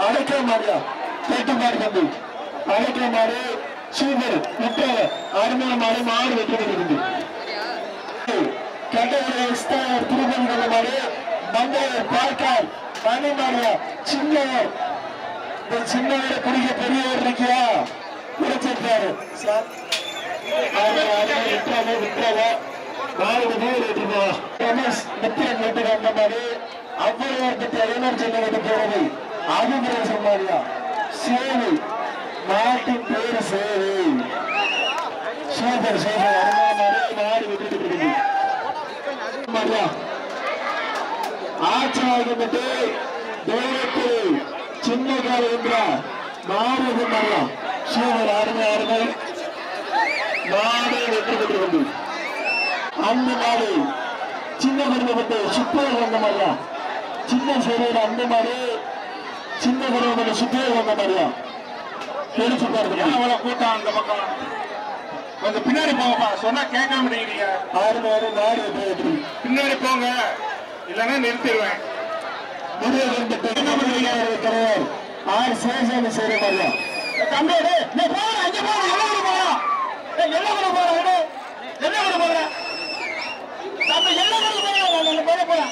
அழைக்கிற மாதிரியா கேட்டு மாடு தம்பி அழைக்கிற மாடு சூப்பர் முட்டாள அருமையான மாடு மாடு வெற்றி பெற்றது கட்டவர் திருப்பதி மாடு மங்கையர் பார்க்கார் மணி மாடியா சின்னவர் இந்த சின்னவரை குடிக்க பெரியவர் இருக்கியா குறைச்சிருக்காரு சார் விட்டுறாங்க நாலு பேர் வெற்றிப்பா ரமேஷ் மித்திரன் வெற்றி வந்த மாதிரி அவ்வளவு இளைஞர் செல்ல போறது ஆதிபுரம் சொன்னாரியா சேவை நாட்டின் பேரு சேவை சூப்பர் சூப்பர் அருமையான நாடு வெற்றி மாடியா ஆட்சியாகிட்டு தேவத்தில் சின்ன கால என்றா நாடு மாடியா சூப்பர் அருமை அருமை நாடு வெற்றி பெற்று அந்த நாடு சின்ன குடும்பத்தை சுத்தம் வந்த மாதிரியா சின்ன சேவையில அந்த மாதிரி சின்ன குடும்பத்தை சுத்தம் வந்த மாதிரியா கேள்வி பாருங்க கூட்டம் அந்த பக்கம் கொஞ்சம் பின்னாடி போங்கப்பா சொன்னா கேட்க மாட்டேங்கிறீங்க ஆறு நாடு பின்னாடி போங்க இல்லைன்னா நிறுத்திடுவேன் கிடையாது ஆறு சேஷம் செய்யற மாதிரியா தம்பி அங்க போறா என்ன கூட போற என்ன கூட போற தம்பி என்ன கூட போற போறேன்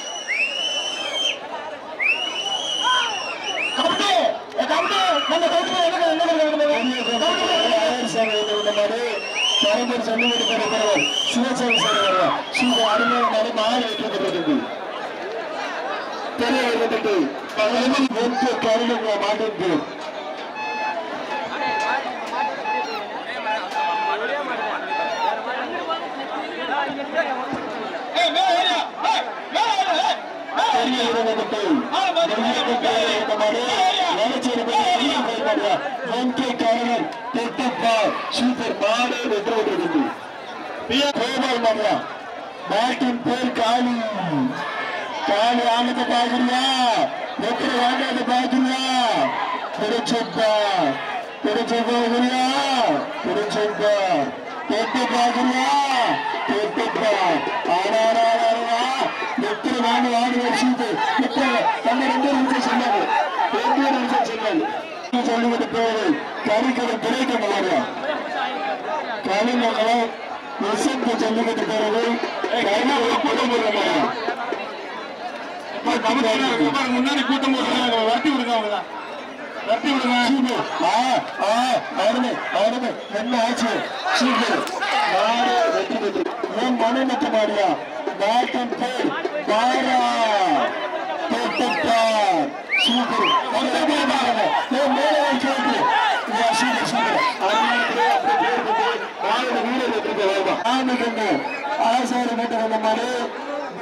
சிவசாமி சார் அருமையான மாறு வைக்கப்பட்டிருக்கு தெரியப்பட்டு கருணை மாட்டு நாட்டின் பேர் காளி காளி ஆனத்தை பாக்குறியா எப்படி வாங்காத பாக்குறியா பிடிச்சப்பா பிடிச்சப்பா பிடிச்சப்பா கேட்டு பாக்குறியா கேட்டுப்பா ஆனா எத்தனை வாங்க வருஷத்து நம்ம 2 நிமிஷம் சொன்னாங்க 2 நிமிஷம் சொன்னாங்க சொல்லிவிட்டு போவது கறிக்கடை கிடைக்க முடியாது கனிமங்களும் விசத்து சொல்லிக்கிட்டு போறது முன்னாடி கூட்டம் வட்டி விடுங்க அவங்கதான் வட்டி விடுங்க என்ன ஆச்சு நாடு வெற்றி பெற்று ஏன் மனை மற்ற மாடியா நாட்டின் பேர் பாரா சூப்பர் ஆசாரப்பட்டு வந்த மாதிரி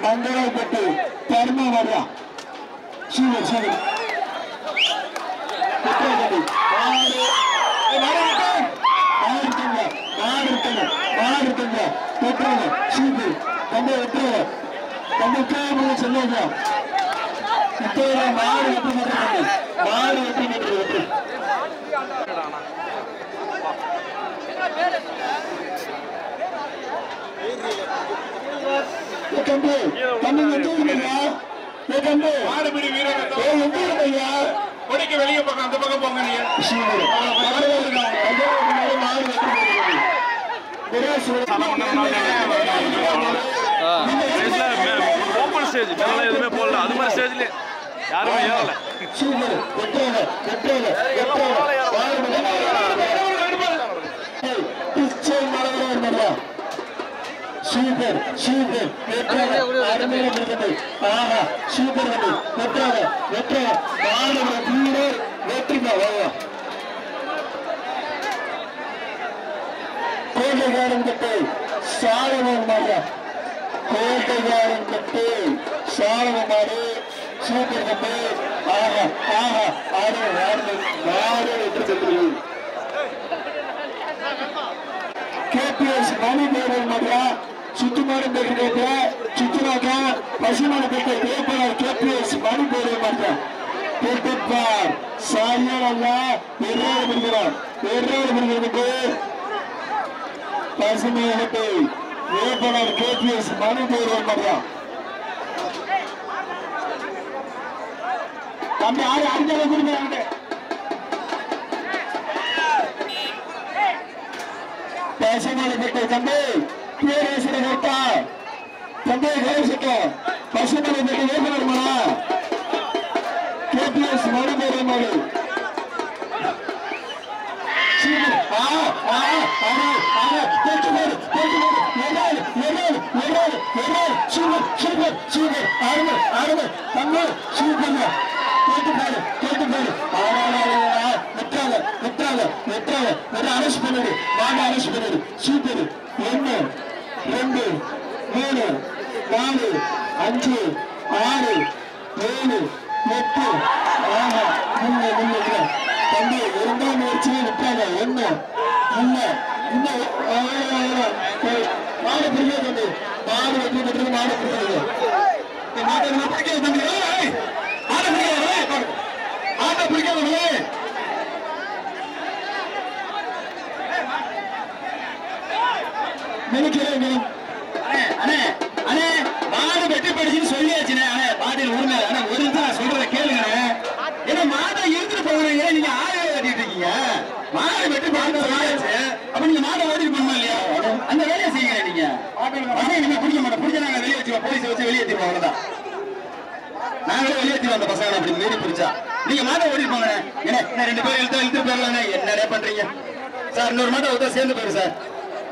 மங்களப்பட்டு தர்ம மாடியா சூப்பர் சூப்பர் சொல்லுங்க இப்போ மாடு வெற்றி மாடு வெற்றி கொடிக்கு வெளியே பக்கம் அந்த பக்கம் போங்க ஓப்பன் ஸ்டேஜ் மேல எதுவுமே போடல அது மாதிரி ஸ்டேஜ்ல யாருமே ஏறல சூப்பர் சூப்பர் ஆஹா சூப்பர் வெற்றி கோட்டைக்காரன் கட்டு சாலவன் மாடு கோட்டைக்காரன் கட்டு சாலவன் மாடு சூப்பர் கட்டு ஆஹா ஆஹா ஆடு வெற்றி பெற்றது கேபிஎஸ் மணி பேரல் மாதிரியா சுத்துமாடு பேருக்க சுத்துனாக்கா பசுமாடு பேட்ட பேப்பர் கேபிஎஸ் மணி பேரல் மாதிரியா கேட்டுப்பார் சாயல்ல எர்ரோடு பிடிக்கிறார் எர்ரோடு பிடிக்கிறதுக்கு பசுமையாகட்டு வேப்பனார் கேபிஎஸ் மணி பேரல் மாதிரியா தம்பி ஆறு அஞ்சாவது கொடுக்குறாங்க பசுமலைப்பேட்டை தம்பி பேரேசனை கேட்டா தம்பி கணேசக்க பசுமலைப்பேட்டை வேப்பனர்மனா கேபிஎஸ் மறுபேரை மாடு அரசு பண்ணு வாங்க அரசு பண்ணு சூப்பர் 1 2 3 4 5 6 7 8 ஆஹா முன்ன தம்பி 2ஆம் முயற்சியை விட்டாங்க ஒண்ணு இல்ல இன்னும் மாடு பிடிக்க தம்பி மாடு வெற்றி பெற்றது மாடு பிடிக்கிறது மாட்டை பிடிக்க தம்பி ஆட்டை பிடிக்க ஆட்டை பிடிக்க நினைக்கிறேன் மாடு வெற்றி படிச்சுன்னு சொல்லியாச்சுண்ணே பாட்டில் உரிமை ஆனா ஒரு நிமிஷம் சொல்றத கேளுங்க ஏன்னா மாட்டை இழுத்துட்டு போகிறீங்க நீங்க ஆளே கட்டிட்டு இருக்கீங்க மாடு வெற்றி படிச்சு அப்ப நீங்க மாட்டை ஓட்டிட்டு போகணுமா இல்லையா அந்த வேலையை செய்யுங்க நீங்க பசங்க நீங்க பிடிக்க மாட்டோம் பிடிச்ச நாங்க வெளியே வச்சுக்கோ போலீஸ் வச்சு வெளியேற்றிடுவோம் அவ்வளவுதான் நாங்களே வெளியேற்றிடுவோம் அந்த பசங்க அப்படி மீறி பிடிச்சா நீங்க மாட்டை ஓட்டிட்டு போங்க என்ன 2 பேர் இழுத்து போயிடலாங்க என்னடே பண்றீங்க சார் இன்னொரு மாட்டை ஒருத்தர் சேர்ந்து போயிரு சார்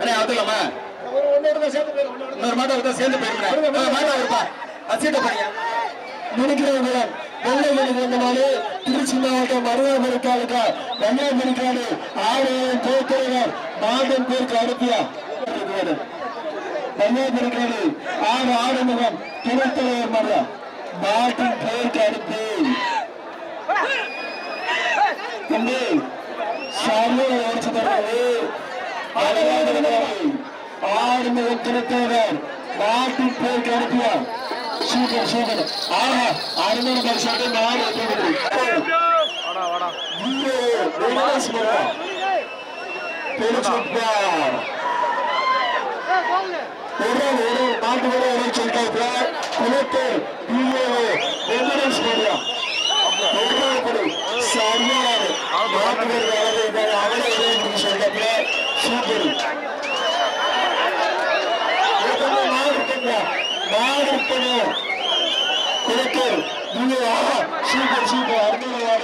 அண்ணே அதுலாமா இன்னொரு மாட்டை சேர்ந்து போயிருக்கேன் மாட்டை வருப்பா சீட்டை பண்ணியா நினைக்கிறேன் திருச்சி மாவட்டம் அருகாமரிக்காலுக்கா கன்னியாகுமரிக்காடு ஆலயம் கோத்தரவர் மாதம் பேருக்கு அனுப்பியா கன்னியாகுமரிக்காடு 6 ஆறுமுகம் துணைத்தலைவர் மரியா மாட்டின் பேருக்கு அனுப்பி தம்பி சரியாக உழைச்சு தருவது ஆறுமுகம் துணைத்தலைவர் மாட்டின் பேருக்கு அனுப்பியா சூப்பர் சூப்பர் ஆஹா அருமையான சொல்லிட்டு நாடு நாட்டு வரை சொல்லிட்டாங்க சரியான அவரே சொல்லிட்டாங்க சூப்பர் மாறுப்படும் குளத்தூர் சூப்பர் சூப்பர் அருமையான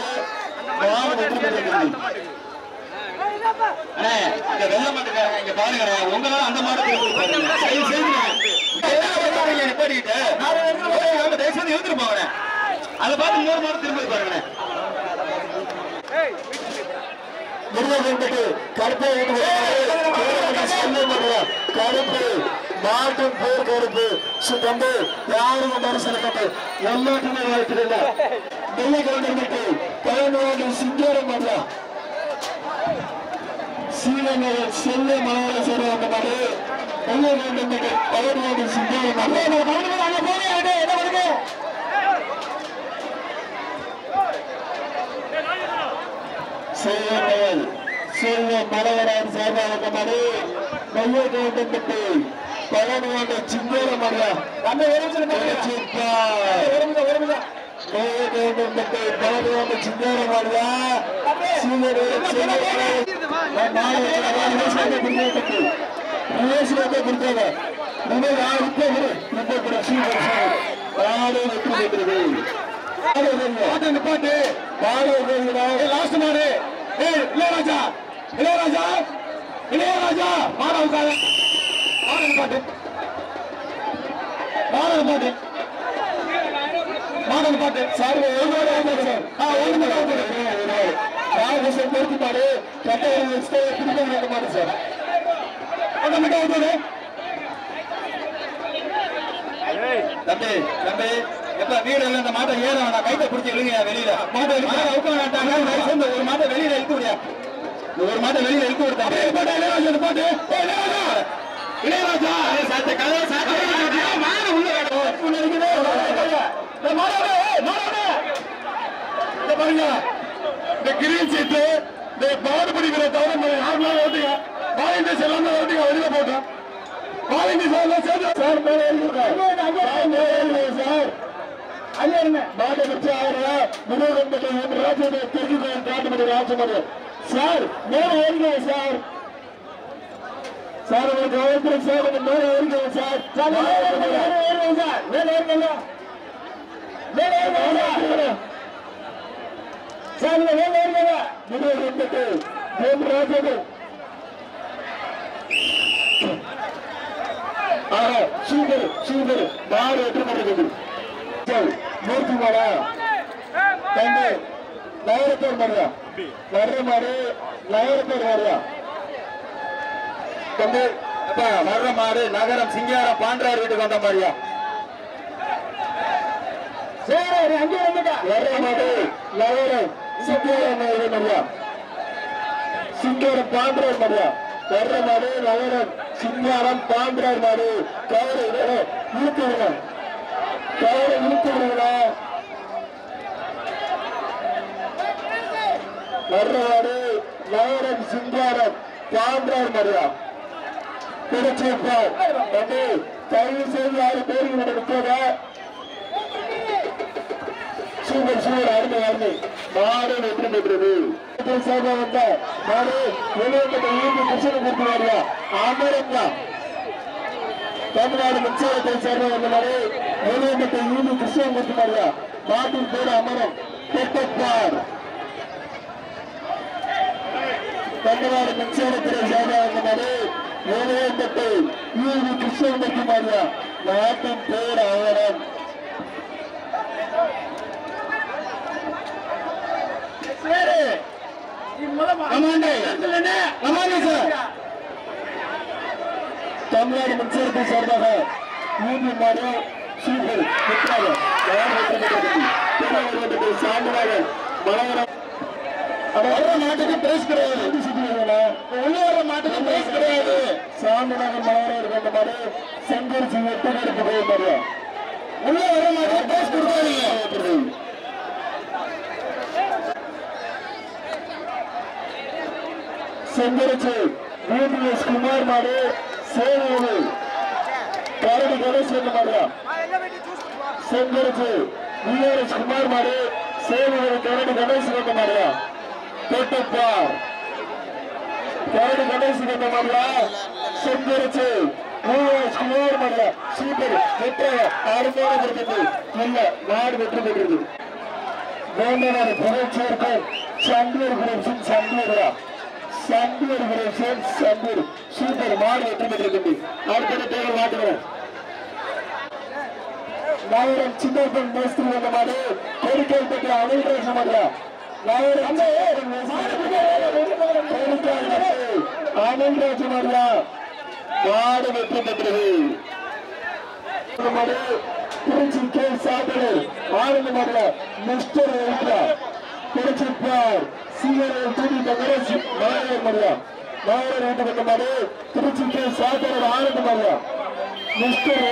வெள்ள மாட்டுக்காரங்க இங்க பாருங்க உங்களால அந்த மாடு தயவுசெய்து எழுத்துட்டு போங்க அதை பார்த்து இன்னொரு மாடு திரும்ப பாருங்க கருப்பு மாட்டும் பேர் கருப்பு தம்பி யாரும் தரிசனப்பட்டு எல்லாத்துமே வாய்ப்பில்லை நெல்லை கலந்துட்டு பதினோரு சிங்காரம் பண்ணலாம் சீனநகர் செல்ல மலையாள சேர வந்த மாதிரி நெல்லை கலந்துட்டு பதினோரு சிங்காரம் செய்யநகர் செல்வ மலையரான் சார்பாக வந்த மாதிரி நெல்லை கலந்துட்டு பதினோரு சிங்காரம் பண்ணலாம் சிங்காரம் மாடுவா இளையராஜா இளையராஜா இளையராஜா மாடவுக்காக பாட்டு மாடல் பாட்டு சார் நிறுத்திப்பாரு கட்ட மாடு சார் தம்பி தம்பி எப்ப வீடு இந்த மாட்டை ஏற வேணாம் கைத்தை பிடிச்சி இழுங்க வெளியில மாட்டை அவுக்க வேண்டாங்க ஒரு மாட்டை வெளியில இழுக்க முடியாது ஒரு மாட்டை வெளியில இழுக்க விட்டாங்க பாட்டு இளையராஜா கிரீன் சீட்டு பாடுபடிக்கிற தவிர யாருனாலும் ஓட்டுங்க வாலண்டியர்ஸ் எல்லாம் ஓட்டுங்க வெளியில போட்டோம் வாலண்டியர்ஸ் எல்லாம் சேர்ந்து சார் அல்ல மாட்டை வச்சு 1000 ராஜ்யம் திருச்சி காட்டுமணி ராஜமணி சார் மேல ஏறிங்க சார் சார் உங்களுக்கு கவனத்தில் சார் கொஞ்சம் மேலே ஏறிக்கோங்க சார். சார் மேலே ஏறுங்க சார். மேலே ஏறுங்க மேலே ஏறுங்க சார். மேலே ஏறுங்க. முதல் வந்துட்டு தேவராஜன். ஆஹா சூப்பர் சூப்பர். மாடு வெற்றி பெற்றது. மூர்த்தி மாடா தம்பி நகரத்தோர் மாடியா வர்ற மாடு நகரத்தோர் மாடியா தம்பி அப்பா வர்ற மாடு நகரம் சிங்காரம் பாண்டார் வீட்டுக்கு வந்த மாதிரியா சரி அங்கே வந்துட்டா வர்ற மாடு நகரம் சிங்காரம் மாதிரியா சிங்காரம் பாண்டார் மாதிரியா வர்ற மாடு நகரம் சிங்காரம் பாண்டார் மாடு கவரை இழுத்து விடுங்க கவரை இழுத்து விடுங்க வர்றவாடு நகரம் சிங்காரம் பாண்டார் மாதிரியா பிடிச்சிருப்பார் தயவு செய்து யாரும் பேருக்கு நிற்காத சூப்பர் சூப்பர் அருமை அருமை மாடு வெற்றி பெற்றது வந்த மாடு வெளியே கிருஷ்ணன் கொடுத்து மாதிரியா அமரங்களா தமிழ்நாடு மின்சாரத்தை சேர்ந்த வந்த மாதிரி வெளியே ஈடு கிருஷ்ணன் கொடுத்து மாதிரியா மாட்டின் பேர் அமரம் பெற்றார் தமிழ்நாடு மின்சாரத்துறை சேர்ந்த வந்த மாதிரி வெளியேப்பட்டு ஈடு கிருஷ்ணன் கொடுத்து மாதிரியா மாட்டின் பேர் அமரம் தமிழ்நாடு மின்சாரத்தை சார்பாக மூன்று மாடு சூப்பர் சான்றாக மலவரம் மாட்டுக்கு பிரைஸ் கிடையாது உள்ள வர மாட்டுக்கு பிரைஸ் கிடையாது சான்றாக மலவரம் இருக்க மாடு செங்கரிசி எட்டு பேருக்கு போய் மாதிரியா உள்ள வர மாட்டுக்கு பிரைஸ் கொடுக்காதீங்க செங்கரிச்சு VPS குமார் மாடு சேவையோடு கரடி கணேஷ் வந்த மாதிரியா செங்கரிச்சு VRS குமார் மாடு சேவையோடு கரடி கணேஷ் வந்த மாதிரியா தொட்டுப்பார் கரடி கணேஷ் வந்த மாதிரியா செங்கரிச்சு VRS குமார் மாடியா சூப்பர் வெற்றி அருமையான இருக்கிறது இல்ல நாடு வெற்றி பெற்றது வேண்டனார் புகழ்ச்சியர்கள் சந்தூர் குரூப்ஸும் சந்தூரா சந்தூர் குரூப்ஸும் சந்தூர் சூப்பர் மாடு வெற்றி பெற்றிருக்கிறது அடுத்த தேர்வு மாட்டுகிறேன் நகரம் சின்னப்பன் மேஸ்திரி வந்த மாடு கோரிக்கை பெற்ற அமல்ராஜ மாடியா நகரம் அமல்ராஜ மாடியா மாடு வெற்றி பெற்றது மாடு திருச்சி கே சாதனை ஆனந்த மாடல மிஸ்டர் திருச்சிப்பார் சீனியர் துணி கங்கரேஜ் நாயர் மாடியா நாயர் வீட்டு வந்த மாடு திருச்சி கே சாதனை ஆனந்த மாடியா மிஸ்டர்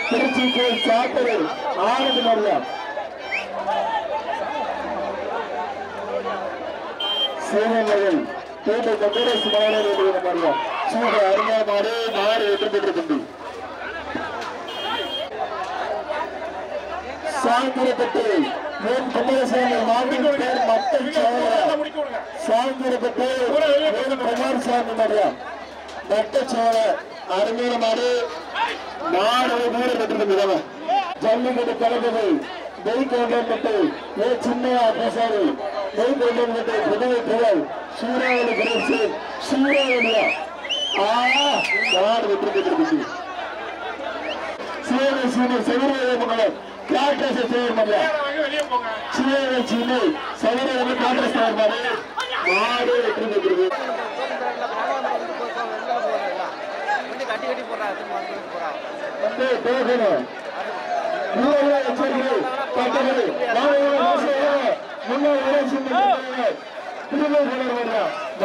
திருச்சி கே சாதனை ஆனந்த மாடியா சேவங்கள் கோட்டை கங்கரேஜ் நாயர் வீட்டு வந்த மாடியா சூப்பர் அருமையான மாடு நாடு வெற்றி பெற்றிருக்கிறது சாயந்திரப்பட்டு என் குமாரசாமி மாட்டின் பேர் மக்கள் சோழ சாயந்திரப்பட்டு குமாரசாமி மாடியா மட்ட சோழ அருமையான மாடு நாடு வீடு பெற்றிருக்கிறது ஜல்லிக்கட்டு கலந்தது நெய் கொண்டப்பட்டு ஏ சின்னையா பிரசாரி நெய் கொண்டப்பட்டு புதுவை புகழ் சூறாவளி குறைச்சு சூறாவளியா நாடு வெற்றி பெற்றிருக்கிறது சீனை சீனை செவிரே காங்கிரஸ் செய்ய முடியாது சீனை செவிரே காங்கிரஸ் மாடு வெற்றி பெற்றது பேசணும்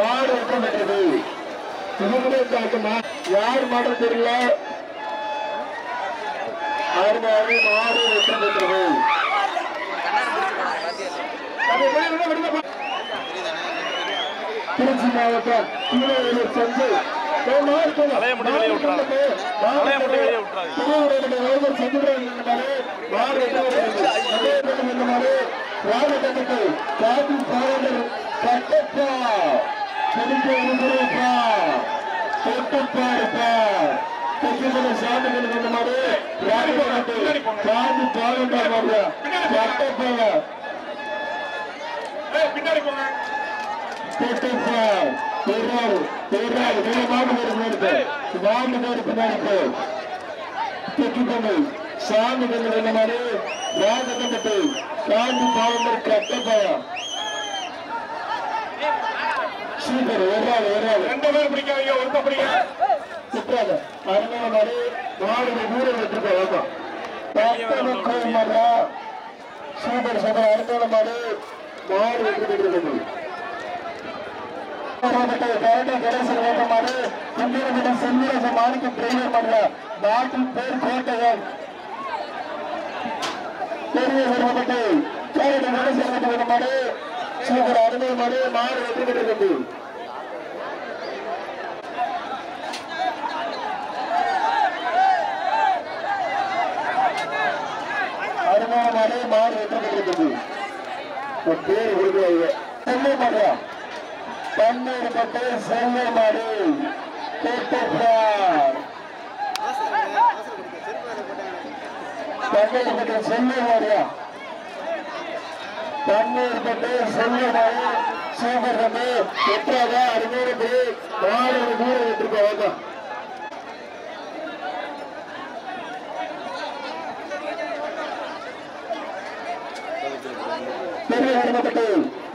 மாடு வெற்றி பெற்றது யார் மாற்றம் தெரியல மாடு வெற்றி பெற்றது திருச்சி மாவட்டம் சென்று பிடிக்க இருக்கிறப்பா தொட்டுப்பாருப்பா தெற்குமலை சாமிகள் கொண்ட மாதிரி காந்தி பாகண்டா மாதிரி சட்டப்பாங்க பின்னாடி போங்க. தொட்டுப்பா பெறாரு பெறாரு மாடு வருது மாடு பேரு பின்னாடி போ தெற்குமலை சாமிகள் கொண்ட மாதிரி ராஜகண்டத்தை காந்தி பாகண்டர் கட்டப்பாயா சூப்பர் வராது வராது 2 பேர் பிடிக்காதீங்க, ஒருத்த பிடிங்க. சுற்றாத அருமையான மாதிரி நாலு வீரர் வச்சிருக்க கோயில் மாடா சூப்பர் சூப்பர் அருமையான மாதிரி நாலு வெற்றி கடைசி ஓட்ட மாதிரி இந்திய செல்வரச மாணிக்க டிரைவர் பண்ணல நாட்டில் பேர் கோட்டையன் பெரிய விரும்பப்பட்டு கேரள கடைசி ஓட்ட மாதிரி சூப்பர் அருமை மாதிரி நாலு வெற்றி பெற்றிருக்கிறது அருமையான மாதிரி மாறு வெற்றி பெற்றிருக்கிறது பேர் கொடுக்கிறாங்க செல்ல மாடியா பன்னீர் பட்டு செல்ல மாடு பன்னீர் பட்டு செல்ல மாடியா பன்னீர் பட்டு செல்ல மாடு சூப்பர் வந்து எட்டாக அருமையான பேர் மாடு தூரம் வெற்றிருக்காங்க பெரிய வருடப்பட்டு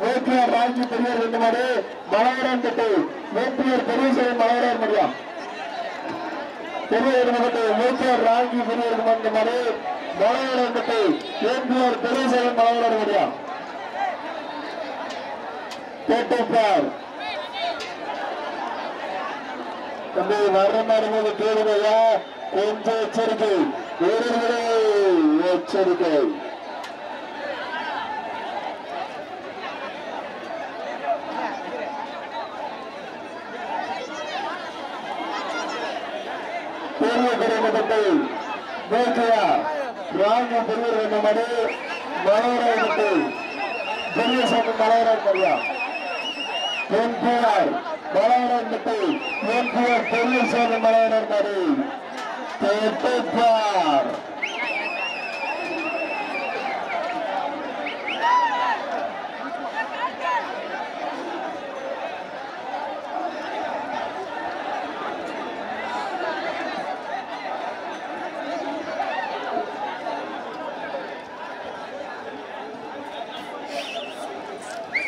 வேப்பியார் ராஜி பெரியர் ரெண்டு மாடு மலையரான் பட்டு வேப்பியார் பெரிய மலையரான் முடியா பெரிய வருடப்பட்டு வேப்பியார் ராஜி பெரியர் ரெண்டு மாடு மலையரான் பட்டு வேப்பியார் பெரிய மலையரான் முடியா கேட்டார் தம்பி வர்ற மாதிரி கேளுங்கய்யா கொஞ்சம் எச்சரிக்கை வீரர்களே எச்சரிக்கை பெரிய பெரியப்பட்டு வேட்டையா ராஜ பெரியர் ரெண்டு மாடு மலையராட்டு பெரிய சாமி மலையரான் மரியா என்பிஆர் மலையரான் பட்டு என்பிஆர் பெரிய சாமி மலையரான் மாடு கேட்டார்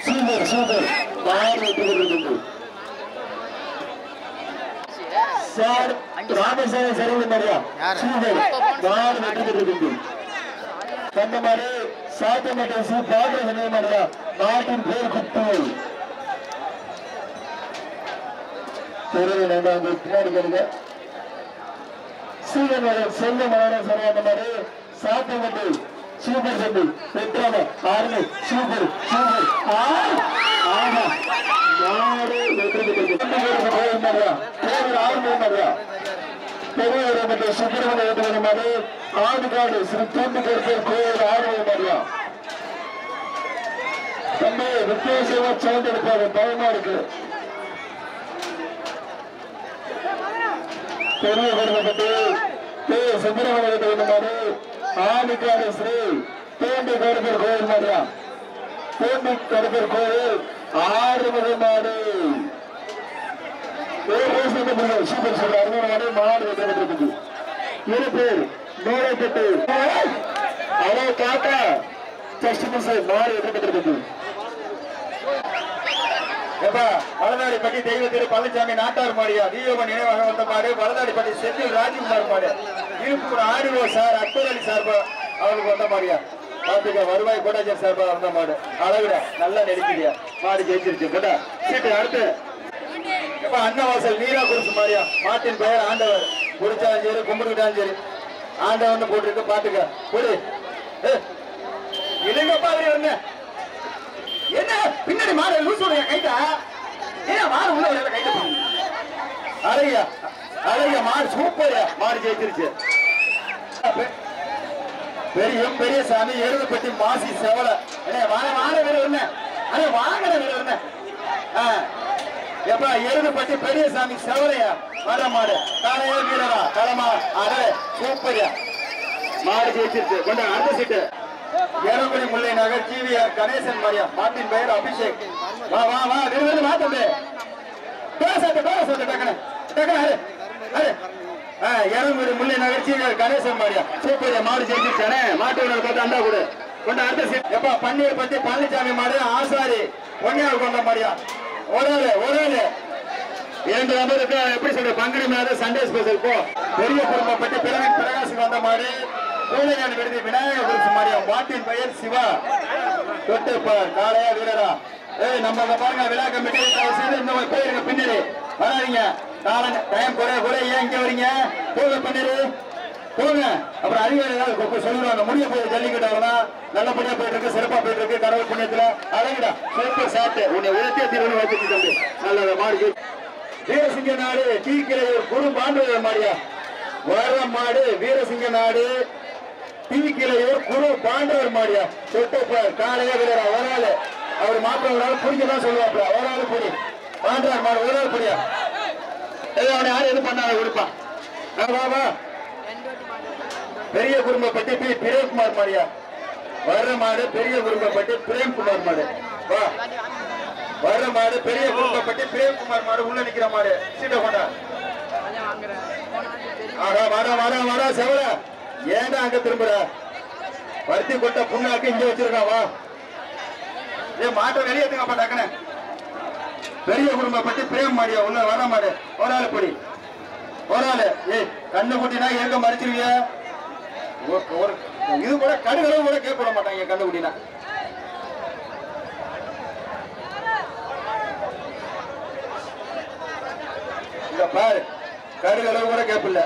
சூப்பர் சூப்பர் யார் வெற்றி சார் ராமசாமி சரிவு மாதிரியா சூப்பர் யார் வெற்றி பெற்றிருக்கு அந்த மாதிரி சாத்தமட்டை சூ பாத்திர சொன்ன மாதிரியா நாட்டின் பேர் குப்பூர் பின்னாடி கேளுங்க சீரன் செல்ல மலர சரியான மாதிரி சாத்தமட்டை சூப்பர் சம்பி வெற்றாம ஆர்மி சூப்பர் சூப்பர் ஆமா நாடு வெற்றி பெற்றது ஆர்மி மாதிரியா பெரிய சுப்பிரமணிய மாதிரி ஆடுகாடு ஸ்ரீ தூண்டுகர் கோயில் ஆர்மி மாதிரியா தம்பி வித்தியாசமா சவுண்ட் எடுப்பாங்க பயமா இருக்கு பெரிய வருடப்பட்டு சுப்பிரமணிய மாதிரி ஆணிக்காடு ஸ்ரீ தூண்டி கருப்பர் கோயில் மாதிரியா தூண்டி கருப்பர் கோயில் 6 மாடு சூப்பர் சூப்பர் அருமையான மாடு வெற்றி இரு பேர் நூலைப்பட்டு அதே காக்கா மாடு வெற்றி பெற்றிருக்கு வலதாடிப்பட்டி தெய்வ திரு பழனிசாமி நாட்டார் மாடியா தீப நினைவாக வந்த மாடு வலதாடிப்பட்டி செந்தில் ராஜ்குமார் மாடு இருப்பு ஆடிவோ சார் அக்பர் அலி சார்பா அவருக்கு வந்த மாடியா பாத்துக்க வருவாய் கோட்டாச்சர் சார்பா வந்த மாடு அழகுடா நல்லா நெருக்கிடியா மாடு ஜெயிச்சிருச்சு கேட்டா சீட்டு அடுத்து அன்னவாசல் நீரா குருசு மாடியா மாட்டின் பெயர் ஆண்டவர் குடிச்சாலும் சரி கும்பிட்டுக்கிட்டாலும் சரி ஆண்டவன் போட்டுருக்கு பாத்துக்க போடு இல்லைங்கப்பா என்ன பின்னாடி மாடு லூசு கைட்டா ஏன் மாடு உள்ள கைட்ட அழகியா அழகிய மாடு சூப்பர் மாடு ஜெயிச்சிருச்சு பெரிய சாமி எருதுப்பட்டி மாசி செவல வாங்க வேற என்ன வாங்கின வேற என்ன எப்பா எருதுப்பட்டி பெரியசாமி செவலையா வர மாடு காலையா வீரரா களமா அடே சூப்பரியா மாடு ஜெயிச்சிருச்சு கொண்ட அடுத்த சீட்டு ஏரங்குடி முல்லை நகர் ஜிவிஆர் கணேசன் மாரியா மாட்டின் பெயர் அபிஷேக் வா வா வா விருது மாத்தம்பே பேசாத டக்குனு ஏரங்குடி முல்லை நகர் ஜிவிஆர் கணேசன் மாரியா சூப்பரியா மாடு ஜெயிச்சிருச்சானே மாட்டு பார்த்து அண்டா கூட கொண்ட அடுத்த சீட் எப்பா பன்னீர் பத்தி பழனிசாமி மாடு ஆசாரி பொன்னியார் கொண்ட மாரியா ஒரு இரண்டு நபருக்கு எப்படி சொல்ற பங்குனி மாதம் சண்டே ஸ்பெஷல் போ பெரிய குடும்பப்பட்டு பிரவீன் பிரகாஷ் வந்த மாதிரி பூனையான் விடுதி விநாயகர் குறிச்சு மாரியா மாட்டின் பெயர் சிவா தொட்டுப்பார் காளையா வீரரா நம்ம பாருங்க விழா கமிட்டி இந்த போயிருங்க பின்னாடி வராதிங்க காலம் டைம் குறை ஏன் இங்க வரீங்க போங்க பின்னாடி போங்க அப்புறம் அறிவியல் ஏதாவது சொல்லுவாங்க முடிய போய் ஜல்லிக்கட்டு வரலாம் நல்லபடியா போயிட்டு இருக்கு சிறப்பா போயிட்டு இருக்கு கடவுள் புண்ணியத்துல அழகுடா சூப்பர் சாட்டு உன்னை உயர்த்திய தீர்வு வச்சுட்டு தம்பி நல்ல மாடு வீரசிங்க நாடு டீக்கிளையூர் குரு பாண்டு மாடியா வர மாடு வீரசிங்க நாடு டீக்கிளையூர் குரு பாண்டவர் மாடியா தொட்டுப்பார் காலையா வீரரா ஒரு ஆளு அவர் மாப்பிள்ள ஒரு ஆள் பிடிக்கதான் சொல்லுவாப்ல ஒரு ஆளு பொடி பாண்டவர் மாடு ஒரு ஆள் பொடியா அவனை யாரும் எது பண்ணாத கொடுப்பான் வா பெரிய குடும்பப்பட்டி பி பிரேம்குமார் மாடியா வர்ற மாடு பெரிய குடும்பப்பட்டி பிரேம்குமார் மாடு வா வர்ற மாடு பெரிய குடும்பப்பட்டி பிரேம்குமார் மாடு உள்ள நிக்கிற மாடு சீட்டை கொண்டா வாடா செவல ஏன்டா அங்க திரும்புற பருத்தி கொட்ட புண்ணாக்கு இங்க வச்சிருக்கான் வா மாட்டை வெளியேற்றுங்கப்பா டக்குனு பெரிய குடும்பப்பட்டி பிரேம் மாடியா உள்ள வர மாடு ஒரு ஆளு பொடி ஒரு ஆளு கண்ணு குட்டினா எங்க மறைச்சிருவிய இது கூட கடுகளவு கூட கேட்க மாட்டாங்க கண்ணு குட்டினா இங்க பாரு கடுகளவு கூட கேட்கல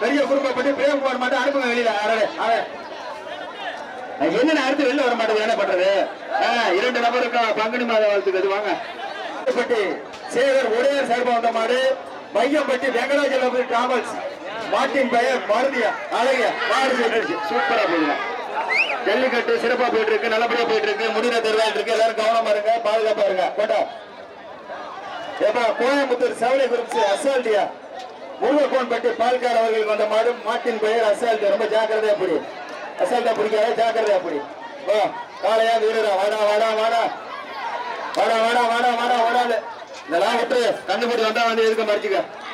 பெரிய குடும்பப்பட்டு பிரேம்குமார் மட்டும் அனுப்புங்க வெளியில என்ன அடுத்து வெளில வர மாட்டேங்குது என்ன பண்றது இரண்டு நபருக்கு பங்குனி மாத வாழ்த்துக்கு வாங்க சேகர் உடையார் சார்பா வந்த மாடு பையம்பட்டி வெங்கடாஜலபதி டிராவல்ஸ் மாட்டின் பெயர் மருதியா அழகிய மாடு போயிட்டு சூப்பரா போயிடுங்க ஜல்லிக்கட்டு சிறப்பா போயிட்டு இருக்கு நல்லபடியா போயிட்டு இருக்கு முடிகிற தெருவாயிட்டு இருக்கு எல்லாரும் கவனமா இருங்க பாதுகாப்பா இருங்க போட்டா ஏப்பா கோயம்புத்தூர் செவலை குறிச்சு அசால்ட்டியா முருகக்கோன்பட்டி பால்கார் அவர்கள் வந்த மாடு மாட்டின் பெயர் அசால்ட் ரொம்ப ஜாக்கிரதையா புடி அசால்ட்டா பிடிக்காத ஜாக்கிரதையா புடி வா காளையா வீரரா வாடா ஓடாது இதெல்லாம் விட்டு கண்டுபிடி வந்தா வந்து எதுக்கு மறைச்சுக்க